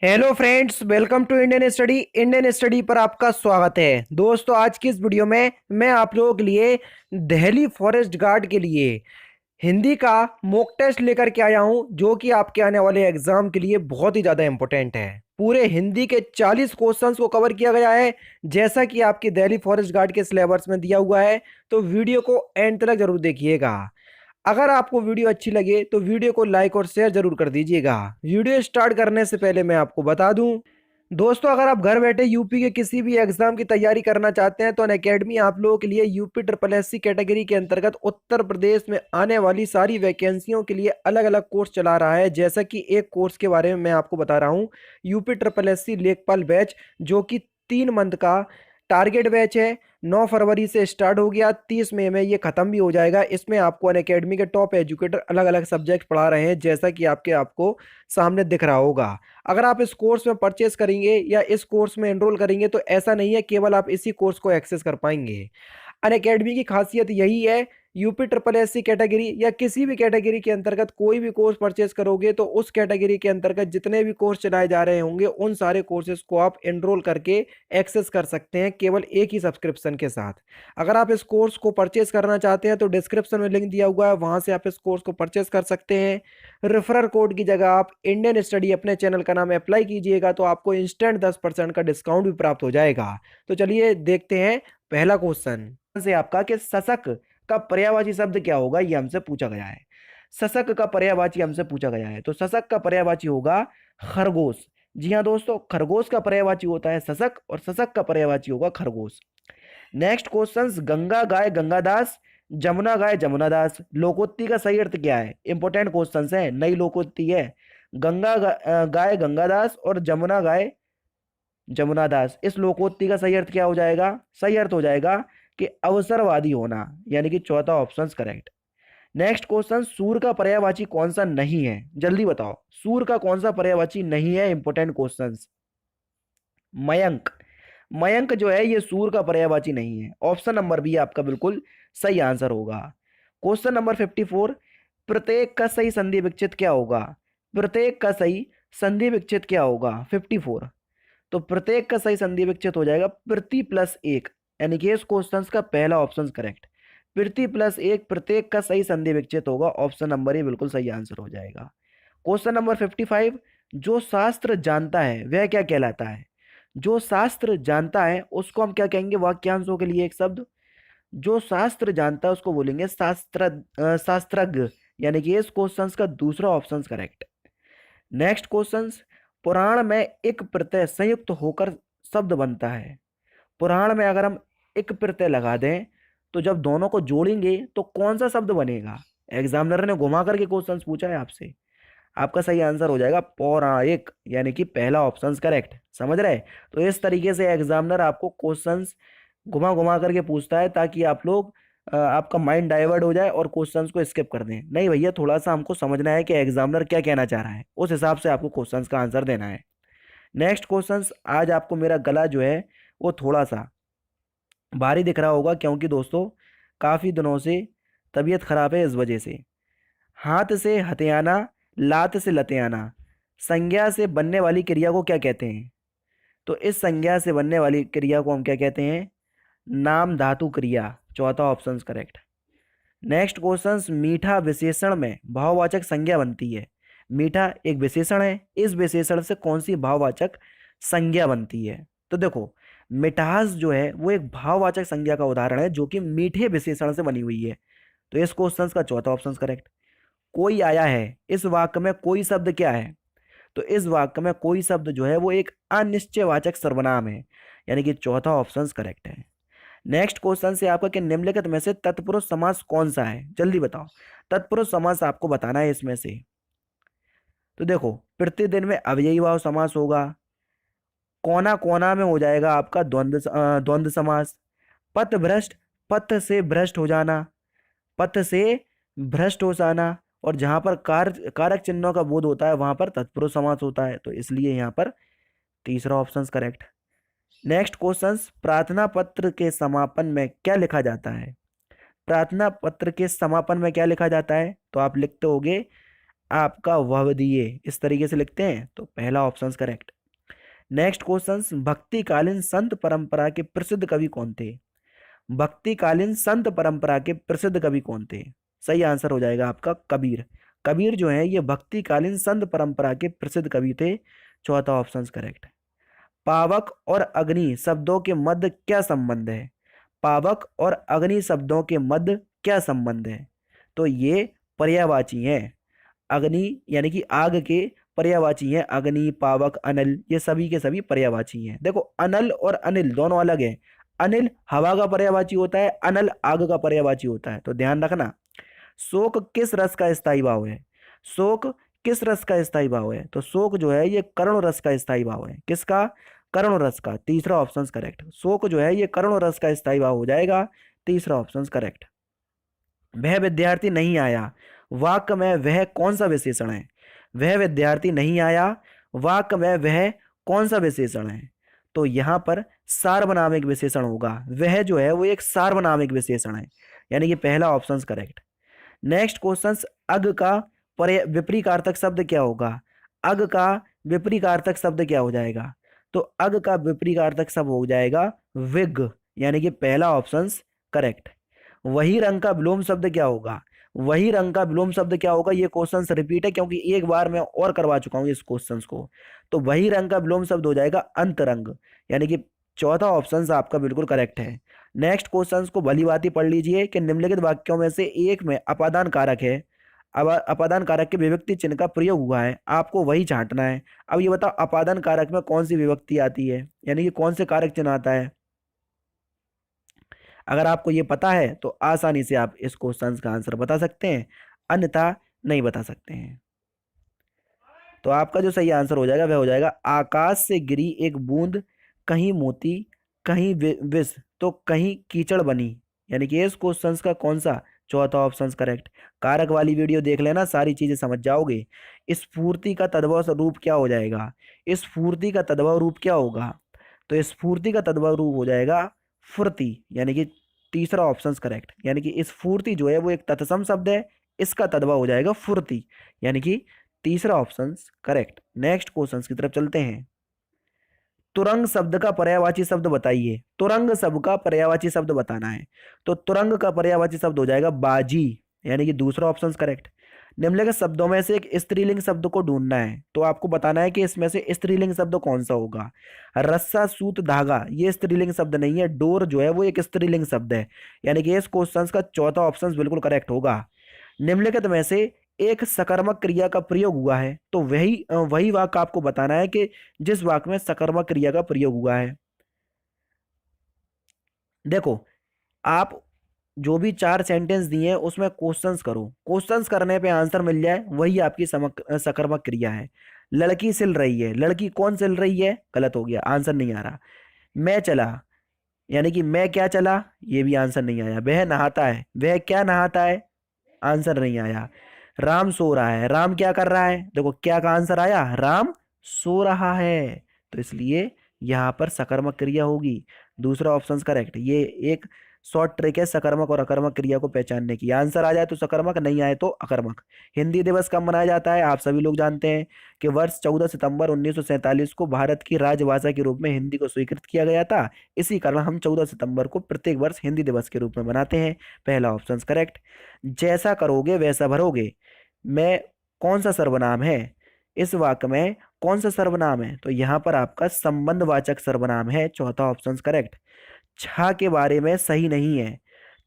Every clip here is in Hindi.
Hello friends, welcome to Indian study पर आपका स्वागत है। दोस्तों, आज की इस वीडियो में मैं आप लोगों के लिए दिल्ली फॉरेस्ट गार्ड के लिए हिंदी का मॉक टेस्ट लेकर के आया हूं, जो कि आपके आने वाले एग्जाम के लिए बहुत ही ज़्यादा इंपॉर्टेंट है। पूरे हिंदी के 40 क्वेश्चंस को कवर किया गया है, जैसा कि आपकी दिल्ली फॉरेस्ट गार्ड के सिलेबस में दिया हुआ है। तो वीडियो को एंड तक जरूर देखिएगा। अगर आपको वीडियो अच्छी लगे तो वीडियो को लाइक और शेयर जरूर कर दीजिएगा। वीडियो स्टार्ट करने से पहले मैं आपको बता दूं, दोस्तों, अगर आप घर बैठे यूपी के किसी भी एग्जाम की तैयारी करना चाहते हैं तो अनअकैडमी आप लोगों के लिए यूपी ट्रिपल एससी कैटेगरी के अंतर्गत उत्तर प्रदेश में आने वाली सारी वैकेंसियों के लिए अलग अलग कोर्स चला रहा है। जैसा कि एक कोर्स के बारे में मैं आपको बता रहा हूँ, यूपी ट्रिपल एससी लेखपाल बैच, जो कि 3 मंथ का टारगेट बैच है। 9 फरवरी से स्टार्ट हो गया, 30 मई में ये खत्म भी हो जाएगा। इसमें आपको अनअकैडमी के टॉप एजुकेटर अलग अलग सब्जेक्ट पढ़ा रहे हैं, जैसा कि आपको सामने दिख रहा होगा। अगर आप इस कोर्स में परचेस करेंगे या इस कोर्स में एनरोल करेंगे तो ऐसा नहीं है केवल आप इसी कोर्स को एक्सेस कर पाएंगे। अनअकैडमी की खासियत यही है, यूपी ट्रिपल एससी कैटेगरी या किसी भी कैटेगरी के अंतर्गत कोई भी कोर्स परचेस करोगे तो उस कैटेगरी के अंतर्गत जितने भी कोर्स चलाए जा रहे होंगे उन सारे कोर्सेज को आप एनरोल करके एक्सेस कर सकते हैं, केवल एक ही सब्सक्रिप्शन के साथ। अगर आप इस कोर्स को परचेस करना चाहते हैं तो डिस्क्रिप्शन में लिंक दिया हुआ है, वहां से आप इस कोर्स को परचेस कर सकते हैं। रेफरल कोड की जगह आप इंडियन स्टडी अपने चैनल का नाम अप्लाई कीजिएगा तो आपको इंस्टेंट 10% का डिस्काउंट भी प्राप्त हो जाएगा। तो चलिए देखते हैं पहला क्वेश्चन से आपका कि शशक का पर्यायवाची शब्द क्या होगा, ये हमसे पूछा गया है। शशक का पर्यायवाची हमसे पूछा गया है, तो शशक का पर्यायवाची होगा खरगोश। जी हाँ दोस्तों, खरगोश का पर्यायवाची होता है शशक और शशक का पर्यायवाची होगा खरगोश। नेक्स्ट क्वेश्चन, गंगा गाय गंगादास, जमुना गाय जमुनादास, लोकोक्ति का सही अर्थ क्या है? इंपॉर्टेंट क्वेश्चन है, नई लोकोक्ति है। गाय गंगादास और जमुना गाय जमुनादास, इस लोकोक्ति का सही अर्थ क्या हो जाएगा? सही अर्थ हो जाएगा कि अवसरवादी होना, यानी कि चौथा ऑप्शन करेक्ट। नेक्स्ट क्वेश्चन, सूर का पर्यायवाची कौन सा नहीं है? जल्दी बताओ, सूर का कौन सा पर्यायवाची नहीं है? Important question. मयंक। मयंक जो है ये सूर का पर्यायवाची नहीं है। ऑप्शन नंबर बी आपका बिल्कुल सही आंसर होगा। क्वेश्चन नंबर 54, प्रत्येक का सही संधि विच्छेद क्या होगा? प्रत्येक का सही संधि विच्छेद क्या होगा? 54, तो प्रत्येक का सही संधि विच्छेद हो जाएगा प्रति प्लस एक, यानी कि इस क्वेश्चन का पहला ऑप्शन करेक्ट। प्रति प्लस एक, प्रत्येक का सही संधि विच्छेद होगा। ऑप्शन नंबर ए बिल्कुल सही आंसर हो जाएगा। क्वेश्चन नंबर 55, जो शास्त्र जानता है वह क्या कहलाता है? जो शास्त्र जानता है उसको हम क्या कहेंगे? वाक्यांशों के लिए एक शब्द, जो शास्त्र जानता है उसको बोलेंगे शास्त्रज्ञ, यानी कि इस क्वेश्चन का दूसरा ऑप्शन करेक्ट। नेक्स्ट क्वेश्चन, पुराण में एक प्रत्यय संयुक्त होकर शब्द बनता है। पुराण में अगर हम एक प्रत्यय लगा दें तो जब दोनों को जोड़ेंगे तो कौन सा शब्द बनेगा? एग्जामिनर ने घुमा करके क्वेश्चन पूछा है आपसे। आपका सही आंसर हो जाएगा पौराणिक, यानी कि पहला ऑप्शन करेक्ट। समझ रहे? तो इस तरीके से एग्जामिनर आपको क्वेश्चंस घुमा घुमा करके पूछता है ताकि आप लोग आपका माइंड डाइवर्ट हो जाए और क्वेश्चंस को स्किप कर दें। नहीं भैया, थोड़ा सा हमको समझना है कि एग्जामिनर क्या कहना चाह रहा है, उस हिसाब से आपको क्वेश्चंस का आंसर देना है। नेक्स्ट क्वेश्चंस, आज आपको मेरा गला जो है वो थोड़ा सा भारी दिख रहा होगा, क्योंकि दोस्तों काफ़ी दिनों से तबीयत खराब है, इस वजह से। हाथ से हथियाना, लात से लतियाना, संज्ञा से बनने वाली क्रिया को क्या कहते हैं? तो इस संज्ञा से बनने वाली क्रिया को हम क्या कहते हैं? नाम धातु क्रिया। चौथा ऑप्शन करेक्ट। नेक्स्ट क्वेश्चन, मीठा विशेषण में भाववाचक संज्ञा बनती है। मीठा एक विशेषण है, इस विशेषण से कौन सी भाववाचक संज्ञा बनती है? तो देखो, मिठास जो है वो एक भाववाचक संज्ञा का उदाहरण है जो कि मीठे विशेषण से बनी हुई है। तो इस क्वेश्चन का चौथा ऑप्शन करेक्ट। कोई आया है, इस वाक्य में कोई शब्द क्या है? तो इस वाक्य में कोई शब्द जो है वो एक अनिश्चयवाचक सर्वनाम है, यानी कि चौथा ऑप्शन करेक्ट है। नेक्स्ट क्वेश्चन से आपका कि निम्नलिखित में से तत्पुरुष समास कौन सा है? जल्दी बताओ, तत्पुरुष समास आपको बताना है इसमें से। तो देखो, प्रतिदिन में अव्ययी भाव समास होगा, कोना कोना में हो जाएगा आपका द्वंद्व समास, पथ भ्रष्ट, पथ से भ्रष्ट हो जाना, पथ से भ्रष्ट हो जाना, और जहां पर कारक चिन्हों का बोध होता है वहां पर तत्पुरुष समास होता है। तो इसलिए यहाँ पर तीसरा ऑप्शन करेक्ट। नेक्स्ट क्वेश्चन, प्रार्थना पत्र के समापन में क्या लिखा जाता है? प्रार्थना पत्र के समापन में क्या लिखा जाता है? तो आप लिखते होगे आपका वहदीय, इस तरीके से लिखते हैं, तो पहला ऑप्शन करेक्ट। नेक्स्ट क्वेश्चन, भक्तिकालीन संत परंपरा के प्रसिद्ध कवि कौन थे? भक्तिकालीन संत परंपरा के प्रसिद्ध कवि कौन थे? सही आंसर हो जाएगा आपका कबीर। कबीर जो है ये भक्तिकालीन संत परंपरा के प्रसिद्ध कवि थे। चौथा ऑप्शन करेक्ट। पावक और अग्नि शब्दों के मध्य क्या संबंध है? पावक और अग्नि शब्दों के मध्य क्या संबंध है? तो ये पर्यायवाची हैं। अग्नि यानी कि आग के पर्यायवाची हैं। अग्नि, पावक, अनल, ये सभी के सभी पर्यायवाची हैं। देखो अनल और अनिल दोनों अलग हैं। अनिल हवा का पर्यायवाची होता है, अनल आग का पर्यायवाची होता है, तो ध्यान रखना। शोक किस रस का स्थायी भाव है? शोक किस रस का स्थायी भाव है? तो शोक जो है ये करुण रस का स्थायी भाव है। किसका? करुण रस का। तीसरा ऑप्शन करेक्ट। शोक जो है ये करुण रस का स्थायी भाव हो जाएगा। तीसरा ऑप्शन करेक्ट। वह विद्यार्थी नहीं आया, वाक्य में वह कौन सा विशेषण है? वह विद्यार्थी नहीं आया, वाक्य में वह कौन सा विशेषण है? तो यहाँ पर सार्वनामिक विशेषण होगा। वह जो है वो एक सार्वनामिक विशेषण है, यानी कि पहला ऑप्शन करेक्ट। नेक्स्ट क्वेश्चन, अग का विपरीतार्थक शब्द क्या होगा? अग का विपरीतार्थक शब्द क्या हो जाएगा? तो अग का विपरीतार्थक शब्द हो जाएगा विग, यानी कि पहला ऑप्शन करेक्ट। वही रंग का विलोम शब्द क्या होगा? वही रंग का विलोम शब्द क्या होगा? ये क्वेश्चन रिपीट है क्योंकि एक बार मैं और करवा चुका हूं इस क्वेश्चन को। तो वही रंग का विलोम शब्द हो जाएगा अंतरंग, यानी कि चौथा ऑप्शन आपका बिल्कुल करेक्ट है। नेक्स्ट क्वेश्चन को भली भांति पढ़ लीजिए कि निम्नलिखित वाक्यों में से एक में अपादान कारक है। अब अपादान कारक के विभक्ति चिन्ह का प्रयोग हुआ है, आपको वही छांटना है। अब ये बताओ अपादान कारक में कौन सी विभक्ति आती है, यानी कि कौन से कारक चिन्ह आता है? अगर आपको ये पता है तो आसानी से आप इस क्वेश्चन का आंसर बता सकते हैं, अन्यथा नहीं बता सकते हैं। तो आपका जो सही आंसर हो जाएगा वह हो जाएगा आकाश से गिरी एक बूंद, कहीं मोती कहीं विष तो कहीं कीचड़ बनी, यानी कि इस क्वेश्चन का कौन सा? चौथा ऑप्शन करेक्ट। कारक वाली वीडियो देख लेना, सारी चीजें समझ जाओगे। स्फूर्ति का तद्भव रूप क्या हो जाएगा? स्फूर्ति का तद्भव रूप क्या होगा? तो स्फूर्ति का तद्भव रूप हो जाएगा फुर्ती, यानी कि तीसरा ऑप्शन करेक्ट। यानी कि स्फूर्ति जो है वो एक तत्सम शब्द है, इसका तद्भव हो जाएगा फुर्ती, यानी कि तीसरा ऑप्शन करेक्ट। नेक्स्ट क्वेश्चन की तरफ चलते हैं। तुरंग शब्द का पर्यायवाची शब्द बताइए। तुरंग शब्द का पर्यायवाची शब्द बताना है, तो तुरंग का पर्यायवाची शब्द हो जाएगा बाजी, यानी कि दूसरा ऑप्शन करेक्ट। निम्नलिखित शब्दों में से एक स्त्रीलिंग शब्द को ढूंढना है, तो आपको बताना है कि इसमें से स्त्रीलिंग शब्द कौन सा होगा। रस्सा, सूत, धागा ये स्त्रीलिंग शब्द नहीं है। डोर जो है वो एक स्त्रीलिंग शब्द है, यानी कि इस क्वेश्चन का चौथा ऑप्शन बिल्कुल करेक्ट होगा। निम्नलिखित में से एक सकर्मक क्रिया का प्रयोग हुआ है, तो वही वाक्य आपको बताना है कि जिस वाक्य में सकर्मक क्रिया का प्रयोग हुआ है। देखो आप जो भी चार सेंटेंस दिए हैं उसमें क्वेश्चंस करो, क्वेश्चंस करने पे आंसर मिल जाए वही आपकी सकर्मक क्रिया है। लड़की सिल रही है, लड़की कौन सिल रही है? गलत हो गया, आंसर नहीं आ रहा। मैं चला, यानी कि मैं क्या चला? ये भी आंसर नहीं आया। वह नहाता है, वह क्या नहाता है? आंसर नहीं आया। राम सो रहा है, राम क्या कर रहा है? देखो क्या का आंसर आया? राम सो रहा है, तो इसलिए यहां पर सकर्मक क्रिया होगी। दूसरा ऑप्शन करेक्ट। ये एक शॉर्ट ट्रिक है सकर्मक और अकर्मक क्रिया को पहचानने की। आंसर आ जाए तो सकर्मक, नहीं आए तो अकर्मक। हिंदी दिवस कब मनाया जाता है? आप सभी लोग जानते हैं कि वर्ष 14 सितंबर 1947 को भारत की राजभाषा के रूप में हिंदी को स्वीकृत किया गया था। इसी कारण हम 14 सितंबर को प्रत्येक वर्ष हिंदी दिवस के रूप में मनाते हैं। पहला ऑप्शन करेक्ट। जैसा करोगे वैसा भरोगे मैं कौन सा सर्वनाम है? इस वाक्य में कौन सा सर्वनाम है? तो यहां पर आपका संबंधवाचक सर्वनाम है। चौथा ऑप्शन करेक्ट। छा के बारे में सही नहीं है।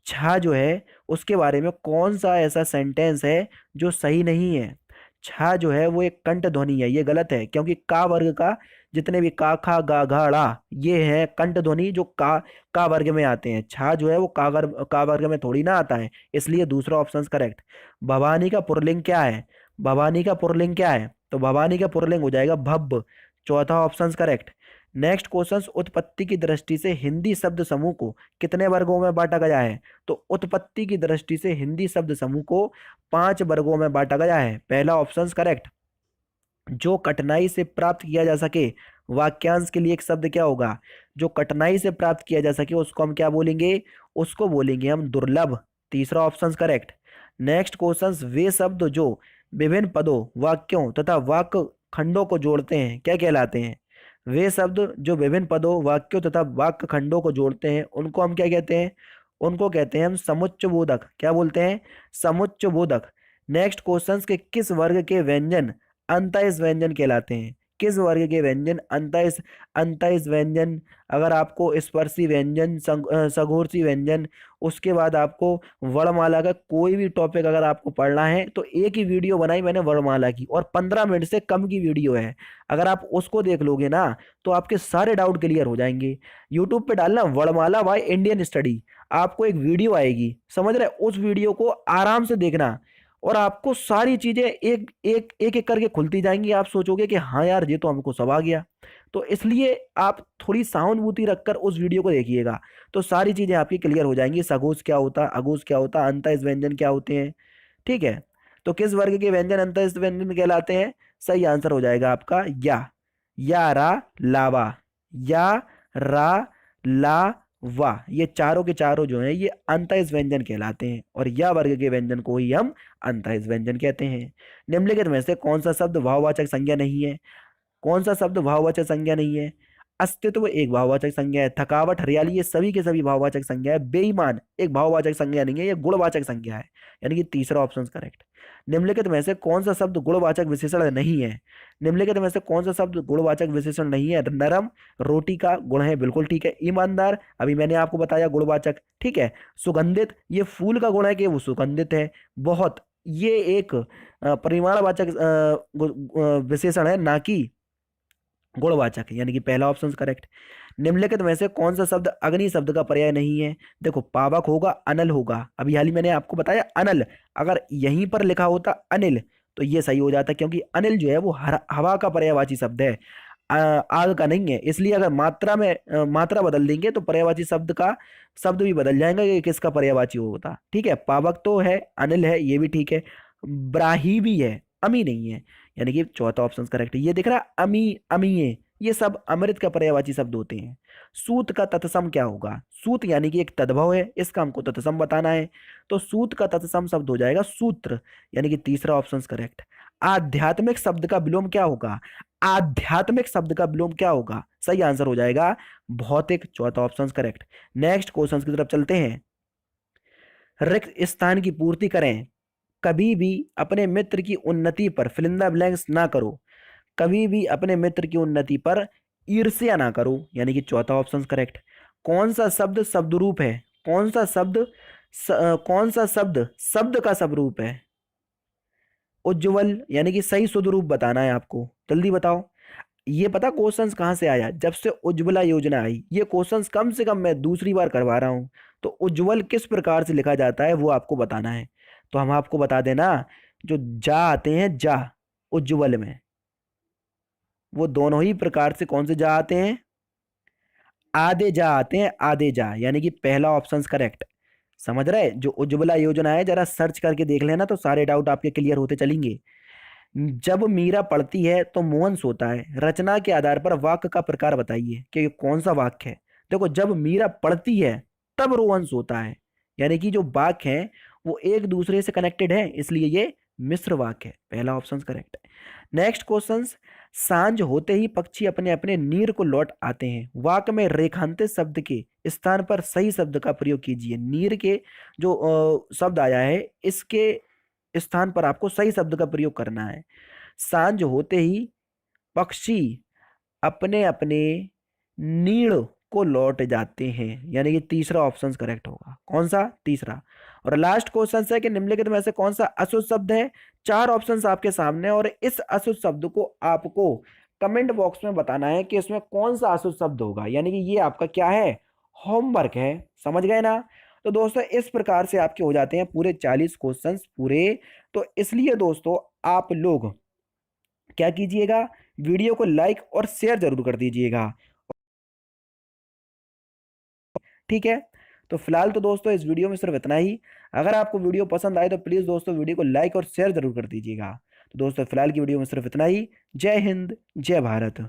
छा जो है उसके बारे में कौन सा ऐसा सेंटेंस है जो सही नहीं है? छा जो है वो एक कंठ ध्वनि है, ये गलत है क्योंकि का वर्ग का जितने भी का, खा, गा, घा, ड़ा ये है कंठ ध्वनि जो का वर्ग में आते हैं। छा जो है वो का वर्ग में थोड़ी ना आता है, इसलिए दूसरा ऑप्शन करेक्ट। भवानी का पुरलिंग क्या है? भवानी का पुरलिंग क्या है? तो भवानी का पुरलिंग हो जाएगा भव्य। चौथा ऑप्शन करेक्ट। नेक्स्ट क्वेश्चन, उत्पत्ति की दृष्टि से हिंदी शब्द समूह को कितने वर्गों में बांटा गया है? तो उत्पत्ति की दृष्टि से हिंदी शब्द समूह को 5 वर्गों में बांटा गया है। पहला ऑप्शन करेक्ट। जो कठिनाई से प्राप्त किया जा सके, वाक्यांश के लिए एक शब्द क्या होगा? जो कठिनाई से प्राप्त किया जा सके उसको हम क्या बोलेंगे? उसको बोलेंगे हम दुर्लभ। तीसरा ऑप्शन करेक्ट। नेक्स्ट क्वेश्चन, वे शब्द जो विभिन्न पदों, वाक्यों तथा वाक्य खंडों को जोड़ते हैं क्या कहलाते हैं? वे शब्द जो विभिन्न पदों, वाक्यों तथा वाक्य खंडों को जोड़ते हैं उनको हम क्या कहते हैं? उनको कहते हैं हम समुच्चयबोधक। क्या बोलते हैं? समुच्चयबोधक। नेक्स्ट क्वेश्चन के किस वर्ग के व्यंजन अंतःइस व्यंजन कहलाते हैं? किस वर्ग के व्यंजन अंतःइस अंतःइस व्यंजन? अगर आपको स्पर्शी व्यंजन, सघोरसी व्यंजन, उसके बाद आपको वर्णमाला का कोई भी टॉपिक अगर आपको पढ़ना है तो एक ही वीडियो बनाई मैंने वर्णमाला की, और 15 मिनट से कम की वीडियो है। अगर आप उसको देख लोगे ना तो आपके सारे डाउट क्लियर हो जाएंगे। यूट्यूब पे डालना वर्णमाला बाय इंडियन स्टडी, आपको एक वीडियो आएगी, समझ रहे? उस वीडियो को आराम से देखना और आपको सारी चीजें एक एक एक एक करके खुलती जाएंगी। आप सोचोगे कि हाँ यार ये तो हमको सब आ गया। तो इसलिए आप थोड़ी सहानुभूति रखकर उस वीडियो को देखिएगा तो सारी चीजें आपकी क्लियर हो जाएंगी। सघोष क्या होता, अघोष क्या होता, अंतःइस व्यंजन क्या होते हैं। ठीक है, तो किस वर्ग के व्यंजन अंतःइस व्यंजन कहलाते हैं? सही आंसर हो जाएगा आपका या रा लावा, या रा ला वाह, ये चारों के चारों जो हैं ये अंतःइस व्यंजन कहलाते हैं, और या वर्ग के व्यंजन को ही हम अंतःइस व्यंजन कहते हैं। निम्नलिखित में से कौन सा शब्द भाववाचक संज्ञा नहीं है? कौन सा शब्द भाववाचक संज्ञा नहीं है? अस्तित्व एक भाववाचक संज्ञा है, थकावट, हरियाली, ये सभी के सभी भाववाचक संज्ञा है। बेईमान एक भाववाचक संज्ञा नहीं है, ये गुणवाचक संज्ञा है, यानी कि तीसरा ऑप्शन करेक्ट। निम्नलिखित में से कौन सा शब्द गुणवाचक विशेषण नहीं है? निम्नलिखित में से कौन सा शब्द गुणवाचक विशेषण नहीं है? नरम, रोटी का गुण है, बिल्कुल ठीक है। ईमानदार, अभी मैंने आपको बताया गुणवाचक, ठीक है। सुगंधित, ये फूल का गुण है कि वो सुगंधित है। बहुत, ये एक परिमाणवाचक विशेषण है, ना कि गुणवाचक, यानी कि पहला ऑप्शन करेक्ट। निम्नलिखित में से कौन सा शब्द अग्नि शब्द का पर्याय नहीं है? देखो, पावक होगा, अनल होगा। अभी हाल ही मैंने आपको बताया अनल, अगर यहीं पर लिखा होता अनिल तो ये सही हो जाता, क्योंकि अनिल जो है वो हवा का पर्यायवाची शब्द है, आग का नहीं है। इसलिए अगर मात्रा में मात्रा बदल देंगे तो पर्यायवाची शब्द का शब्द भी बदल जाएगा कि किसका पर्यायवाची होता। ठीक है, पावक तो है, अनिल है, ये भी ठीक है। ब्राही भी है, अमी नहीं है, यानी कि चौथा ऑप्शन करेक्ट है। ये दिख रहा अमी, अमीय, ये सब अमृत का पर्यायवाची शब्द होते हैं। सूत का तत्सम क्या होगा? सूत यानी कि एक तद्भव है, इसका हमको तत्सम बताना है, तो सूत का तत्सम शब्द हो जाएगा सूत्र, यानी कि तीसरा ऑप्शन करेक्ट। आध्यात्मिक शब्द का विलोम क्या होगा? आध्यात्मिक शब्द का विलोम क्या होगा? सही आंसर हो जाएगा भौतिक, चौथा ऑप्शन करेक्ट। नेक्स्ट क्वेश्चन की तरफ चलते हैं। रिक्त स्थान की पूर्ति करें। कभी भी अपने मित्र की उन्नति पर फिलिंदा ब्लैंक्स ना करो। कभी भी अपने मित्र की उन्नति पर ईर्ष्या ना करो, यानी कि चौथा ऑप्शन करेक्ट। कौन सा शब्द शब्दरूप है? कौन सा शब्द कौन सा शब्द शब्द का शब्दरूप है? उज्ज्वल, यानी कि सही शुद्ध रूप बताना है आपको, जल्दी बताओ। ये पता क्वेश्चंस कहाँ से आया? जब से उज्ज्वला योजना आई, ये क्वेश्चंस कम से कम मैं दूसरी बार करवा रहा हूँ। तो उज्ज्वल किस प्रकार से लिखा जाता है वो आपको बताना है। तो हम आपको बता देना, जो जा आते हैं जा उज्ज्वल में, वो दोनों ही प्रकार से कौन से जा आते हैं? आधे जा आते हैं, आधे जा, यानी कि पहला ऑप्शन करेक्ट। समझ रहे? जो उज्ज्वला योजना है जरा सर्च करके देख लेना तो सारे डाउट आपके क्लियर होते चलेंगे। जब मीरा पढ़ती है तो मोहन सोता है। रचना के आधार पर वाक्य का प्रकार बताइए कि ये कौन सा वाक्य है। देखो, जब मीरा पढ़ती है तब रोहन सोता है, यानी कि जो वाक्य है वो एक दूसरे से कनेक्टेड है, इसलिए ये मिश्र वाक्य है, पहला ऑप्शन करेक्ट है। नेक्स्ट क्वेश्चन, सांझ होते ही पक्षी अपने अपने नीर को लौट आते हैं। वाक्य में रेखांकित शब्द के स्थान पर सही शब्द का प्रयोग कीजिए। नीर के जो शब्द आया है, इसके स्थान पर आपको सही शब्द का प्रयोग करना है। सांझ होते ही पक्षी अपने अपने नीड़ को लौट जाते हैं, यानी कि तीसरा ऑप्शन करेक्ट होगा। कौन सा? तीसरा। और लास्ट क्वेश्चन है कि निम्नलिखित में से कौन सा अशुद्ध शब्द है? चार ऑप्शंस आपके सामने, और इस अशुद्ध शब्द को आपको कमेंट बॉक्स में बताना है कि इसमें कौन सा अशुद्ध शब्द होगा, यानी कि ये आपका क्या है? होमवर्क है। समझ गए ना? तो दोस्तों इस प्रकार से आपके हो जाते हैं पूरे 40 क्वेश्चंस पूरे। तो इसलिए दोस्तों आप लोग क्या कीजिएगा, वीडियो को लाइक और शेयर जरूर कर दीजिएगा। ठीक है, तो फिलहाल तो दोस्तों इस वीडियो में सिर्फ इतना ही। अगर आपको वीडियो पसंद आए तो प्लीज़ दोस्तों वीडियो को लाइक और शेयर जरूर कर दीजिएगा। तो दोस्तों फिलहाल की वीडियो में सिर्फ इतना ही। जय हिंद, जय भारत।